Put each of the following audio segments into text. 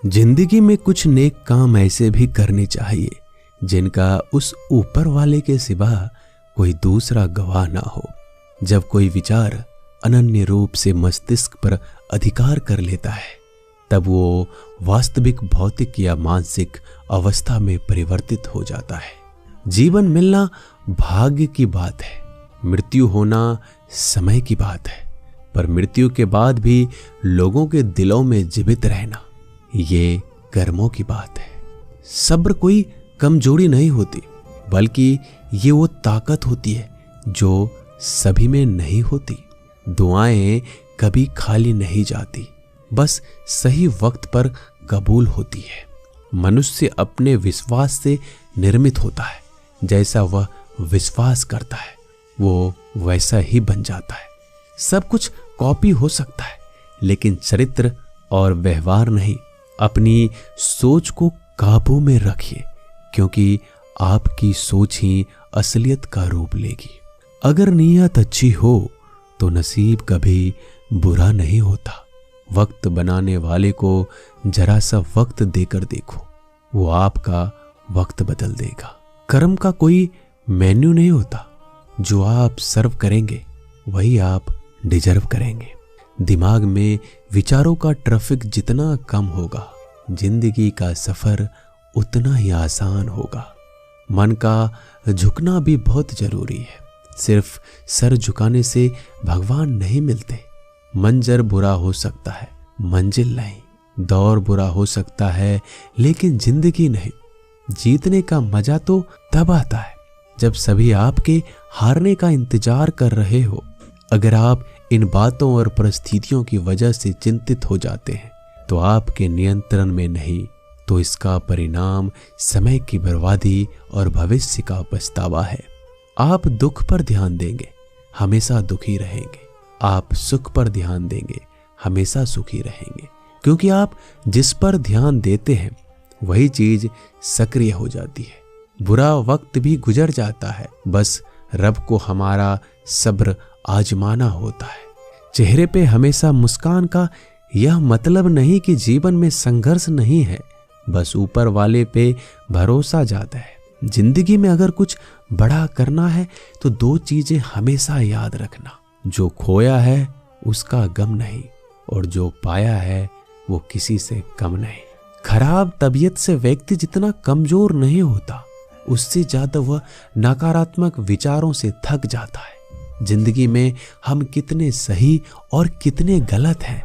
जिंदगी में कुछ नेक काम ऐसे भी करने चाहिए जिनका उस ऊपर वाले के सिवा कोई दूसरा गवाह ना हो। जब कोई विचार अनन्य रूप से मस्तिष्क पर अधिकार कर लेता है तब वो वास्तविक भौतिक या मानसिक अवस्था में परिवर्तित हो जाता है। जीवन मिलना भाग्य की बात है, मृत्यु होना समय की बात है, पर मृत्यु के बाद भी लोगों के दिलों में जीवित रहना ये कर्मों की बात है। सब्र कोई कमजोरी नहीं होती, बल्कि ये वो ताकत होती है जो सभी में नहीं होती। दुआएं कभी खाली नहीं जाती, बस सही वक्त पर कबूल होती है। मनुष्य अपने विश्वास से निर्मित होता है, जैसा वह विश्वास करता है वो वैसा ही बन जाता है। सब कुछ कॉपी हो सकता है, लेकिन चरित्र और व्यवहार नहीं। अपनी सोच को काबू में रखिए, क्योंकि आपकी सोच ही असलियत का रूप लेगी। अगर नीयत अच्छी हो तो नसीब कभी बुरा नहीं होता। वक्त बनाने वाले को जरा सा वक्त देकर देखो, वो आपका वक्त बदल देगा। कर्म का कोई मेन्यू नहीं होता, जो आप सर्व करेंगे वही आप डिजर्व करेंगे। दिमाग में विचारों का ट्रैफिक जितना कम होगा, जिंदगी का सफर उतना ही आसान होगा। मन का झुकना भी बहुत जरूरी है। सिर्फ सर झुकाने से भगवान नहीं मिलते। मंजर बुरा हो सकता है, मंजिल नहीं। दौर बुरा हो सकता है, लेकिन जिंदगी नहीं। जीतने का मजा तो तब आता है जब सभी आपके हारने का इंतजार कर रहे हो। अगर आप इन बातों और परिस्थितियों की वजह से चिंतित हो जाते हैं तो आपके नियंत्रण में नहीं, तो इसका परिणाम समय की बर्बादी और भविष्य का पछतावा है। आप दुख पर ध्यान देंगे, हमेशा दुखी रहेंगे। आप सुख पर ध्यान देंगे, हमेशा सुखी रहेंगे। क्योंकि आप जिस पर ध्यान देते हैं वही चीज सक्रिय हो जाती है। बुरा वक्त भी गुजर जाता है, बस रब को हमारा सब्र आजमाना होता है। चेहरे पे हमेशा मुस्कान का यह मतलब नहीं कि जीवन में संघर्ष नहीं है, बस ऊपर वाले पे भरोसा ज्यादा है। जिंदगी में अगर कुछ बड़ा करना है तो दो चीजें हमेशा याद रखना, जो खोया है उसका गम नहीं, और जो पाया है वो किसी से कम नहीं। खराब तबीयत से व्यक्ति जितना कमजोर नहीं होता, उससे ज्यादा वह नकारात्मक विचारों से थक जाता है। जिंदगी में हम कितने सही और कितने गलत हैं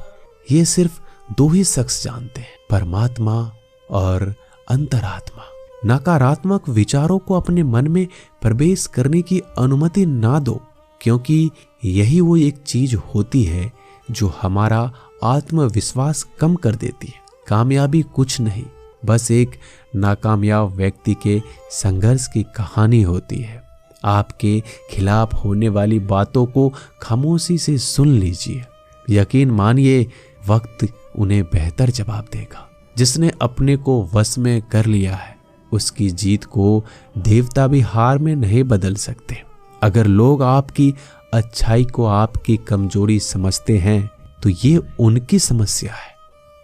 ये सिर्फ दो ही शख्स जानते हैं, परमात्मा और अंतरात्मा। नकारात्मक विचारों को अपने मन में प्रवेश करने की अनुमति ना दो, क्योंकि यही वो एक चीज होती है जो हमारा आत्मविश्वास कम कर देती है। कामयाबी कुछ नहीं, बस एक नाकामयाब व्यक्ति के संघर्ष की कहानी होती है। आपके खिलाफ होने वाली बातों को खामोशी से सुन लीजिए। यकीन मानिए वक्त उन्हें बेहतर जवाब देगा। जिसने अपने को वश में कर लिया है उसकी जीत को देवता भी हार में नहीं बदल सकते। अगर लोग आपकी अच्छाई को आपकी कमजोरी समझते हैं तो ये उनकी समस्या है।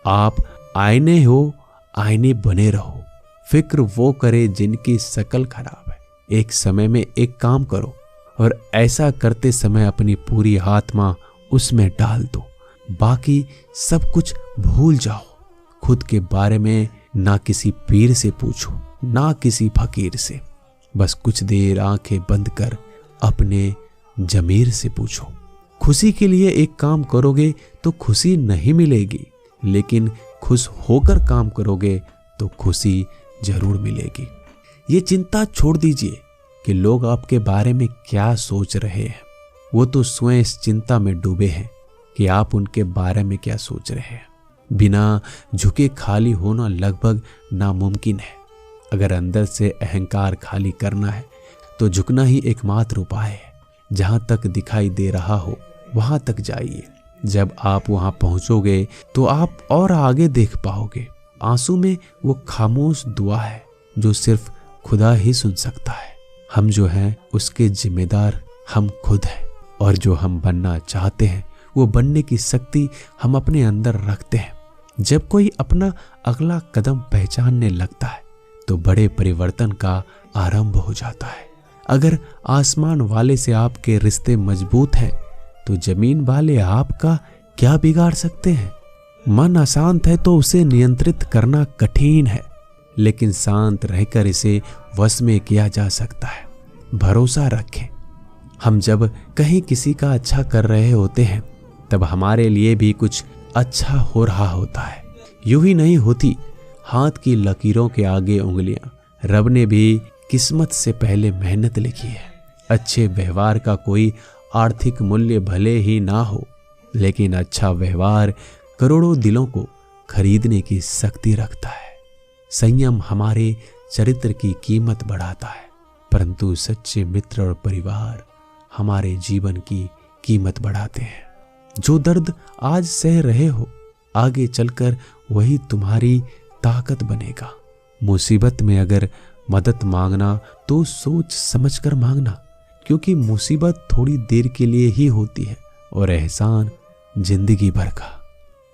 आप आईने हो, आईने बने रहो। फिक्र वो करे जिनकी शकल खराब है। एक समय में एक काम करो और ऐसा करते समय अपनी पूरी आत्मा उसमें डाल दो। बाकी सब कुछ भूल जाओ। खुद के बारे में ना किसी पीर से पूछो, ना किसी फकीर से। बस कुछ देर आंखें बंद कर अपने जमीर से पूछो। खुशी के लिए एक काम करोगे तो खुशी नहीं मिलेगी, लेकिन खुश होकर काम करोगे तो खुशी जरूर मिलेगी। ये चिंता छोड़ दीजिए कि लोग आपके बारे में क्या सोच रहे हैं। वो तो स्वयं इस चिंता में डूबे हैं कि आप उनके बारे में क्या सोच रहे हैं। बिना झुके खाली होना लगभग नामुमकिन है। अगर अंदर से अहंकार खाली करना है तो झुकना ही एकमात्र उपाय है। जहां तक दिखाई दे रहा हो वहां तक जाइए। जब आप वहां पहुंचोगे तो आप और आगे देख पाओगे। आंसू में वो खामोश दुआ है जो सिर्फ खुदा ही सुन सकता है। हम जो हैं उसके जिम्मेदार हम खुद हैं, और जो हम बनना चाहते हैं वो बनने की शक्ति हम अपने अंदर रखते हैं। जब कोई अपना अगला कदम पहचानने लगता है तो बड़े परिवर्तन का आरंभ हो जाता है। अगर आसमान वाले से आपके रिश्ते मजबूत हैं तो जमीन वाले आपका क्या बिगाड़ सकते हैं। मन अशांत है तो उसे नियंत्रित करना कठिन है, लेकिन शांत रहकर इसे वश में किया जा सकता है। भरोसा रखें। हम जब कहीं किसी का अच्छा कर रहे होते हैं तब हमारे लिए भी कुछ अच्छा हो रहा होता है। यूं ही नहीं होती हाथ की लकीरों के आगे उंगलियां। रब ने भी किस्मत से पहले मेहनत लिखी है। अच्छे व्यवहार का कोई आर्थिक मूल्य भले ही ना हो, लेकिन अच्छा व्यवहार करोड़ों दिलों को खरीदने की शक्ति रखता है। संयम हमारे चरित्र की कीमत बढ़ाता है, परंतु सच्चे मित्र और परिवार हमारे जीवन की कीमत बढ़ाते हैं। जो दर्द आज सह रहे हो, आगे चलकर वही तुम्हारी ताकत बनेगा। मुसीबत में अगर मदद मांगना तो सोच समझकर मांगना, क्योंकि मुसीबत थोड़ी देर के लिए ही होती है और एहसान जिंदगी भर का।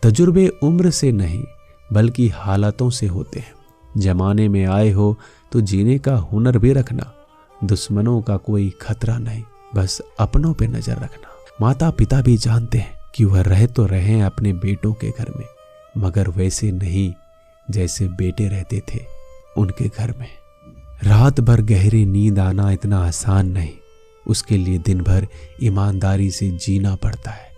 तजुर्बे उम्र से नहीं बल्कि हालातों से होते हैं। जमाने में आए हो तो जीने का हुनर भी रखना। दुश्मनों का कोई खतरा नहीं, बस अपनों पे नजर रखना। माता पिता भी जानते हैं कि वह रह तो रहे अपने बेटों के घर में, मगर वैसे नहीं जैसे बेटे रहते थे उनके घर में। रात भर गहरी नींद आना इतना आसान नहीं, उसके लिए दिन भर ईमानदारी से जीना पड़ता है।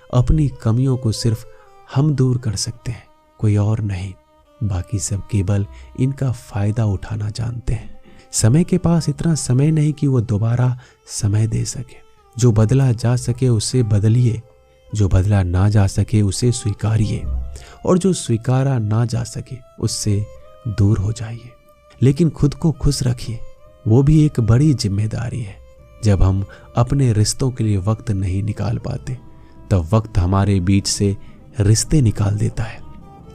अपनी कमियों को सिर्फ हम दूर कर सकते हैं, कोई और नहीं। बाकी सब केवल इनका फायदा उठाना जानते हैं। समय के पास इतना समय नहीं कि वो दोबारा समय दे सके। जो बदला जा सके उसे बदलिए, जो बदला ना जा सके उसे स्वीकारिए, और जो स्वीकारा ना जा सके उससे दूर हो जाइए। लेकिन खुद को खुश रखिए, वो भी एक बड़ी जिम्मेदारी है। जब हम अपने रिश्तों के लिए वक्त नहीं निकाल पाते तब वक्त हमारे बीच से रिश्ते निकाल देता है।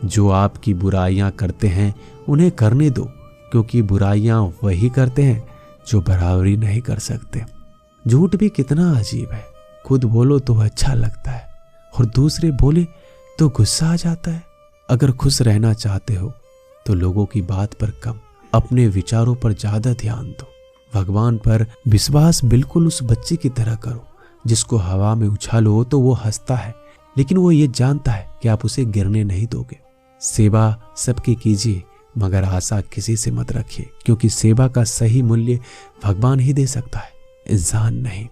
जो आपकी बुराइयां करते हैं उन्हें करने दो, क्योंकि बुराइयां वही करते हैं जो बराबरी नहीं कर सकते। झूठ भी कितना अजीब है। खुद बोलो तो अच्छा लगता है और दूसरे बोले तो गुस्सा आ जाता है। अगर खुश रहना चाहते हो तो लोगों की बात पर कम, अपने विचारों पर ज्यादा ध्यान दो। भगवान पर विश्वास बिल्कुल उस बच्चे की तरह करो जिसको हवा में उछालो तो वो हंसता है, लेकिन वो ये जानता है कि आप उसे गिरने नहीं दोगे। सेवा सबकी कीजिए, मगर आशा किसी से मत रखिए, क्योंकि सेवा का सही मूल्य भगवान ही दे सकता है, इंसान नहीं।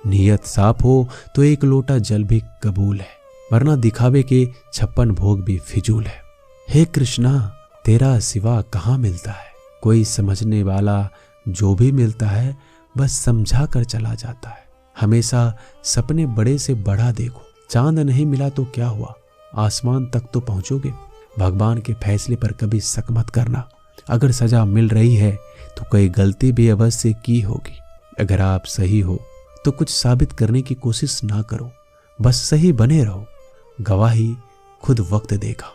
नियत साफ हो तो एक लोटा जल भी कबूल है, वरना दिखावे के 56 भोग भी फिजूल है। हे कृष्णा, तेरा सिवा कहाँ मिलता है। कोई समझने वाला जो भी मिलता है बस समझा कर चला जाता है। हमेशा सपने बड़े से बड़ा देखो। चांद नहीं मिला तो क्या हुआ, आसमान तक तो पहुंचोगे। भगवान के फैसले पर कभी शक मत करना। अगर सजा मिल रही है तो कोई गलती भी अवश्य की होगी। अगर आप सही हो तो कुछ साबित करने की कोशिश ना करो, बस सही बने रहो। गवाही खुद वक्त देगा।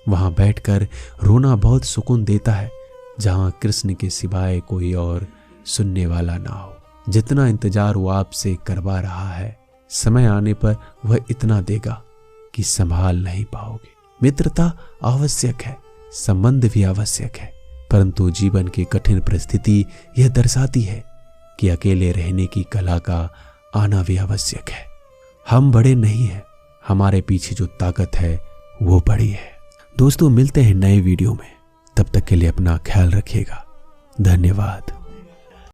वहां बैठकर रोना बहुत सुकून देता है, जहां कृष्ण के सिवाय कोई और सुनने वाला ना हो। जितना इंतजार वो आपसे करवा रहा है, समय आने पर वह इतना देगा कि संभाल नहीं पाओगे। मित्रता आवश्यक है, संबंध भी आवश्यक है, परंतु जीवन की कठिन परिस्थिति यह दर्शाती है कि अकेले रहने की कला का आना भी आवश्यक है। हम बड़े नहीं हैं, हमारे पीछे जो ताकत है वो बड़ी है। दोस्तों, मिलते हैं नए वीडियो में, तब तक के लिए अपना ख्याल रखिएगा। धन्यवाद।